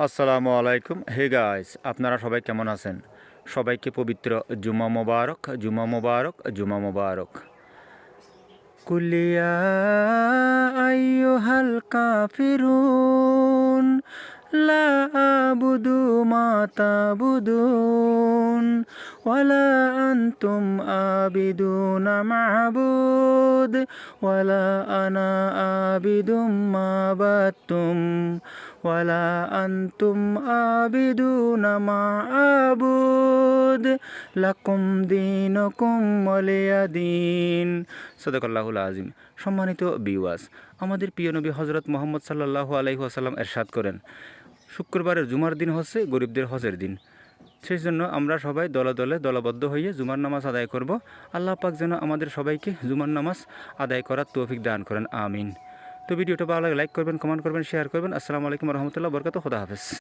আসসালামু আলাইকুম। Hey guys, আপনারা সবাই কেমন আছেন? সবাইকে পবিত্র জুমা মোবারক, জুমা মোবারক, জুমা মোবারক। কুলিয়া আইয়ুহাল কাফিরুন লা আবুদু মা তাবুদুন ওয়ালা আনতুম আবিদুনা মা'বুদ ওয়ালা আনা আবিদুম মা বাদতুম ওয়ালা আনতুম আবিদুনা মা আবুদ লাকুম দীনুকুম ওয়ালিয়া দীন। সাদাকাল্লাহুল আযীম। সম্মানিত বিওয়াস, আমাদের প্রিয় নবী হযরত মুহাম্মদ সাল্লাল্লাহু আলাইহি ওয়াসাল্লাম ইরশাদ করেন, শুক্রবারের জুমার দিন হচ্ছে গরিবদের হজের দিন। সেই জন্য আমরা সবাই দলে দলে দলবদ্ধ হয়ে জুমার নামাজ আদায় করব। আল্লাহ পাক যেন আমাদের সবাইকে জুমার নামাজ আদায় করার তৌফিক দান করেন, আমিন। তো ভিডিওটা ভালো লাগে লাইক করবেন, কমেন্ট করবেন, শেয়ার করবেন। আসসালামু আলাইকুম ওয়া রাহমাতুল্লাহি ওয়া বারাকাতুহু। খোদা হাফেজ।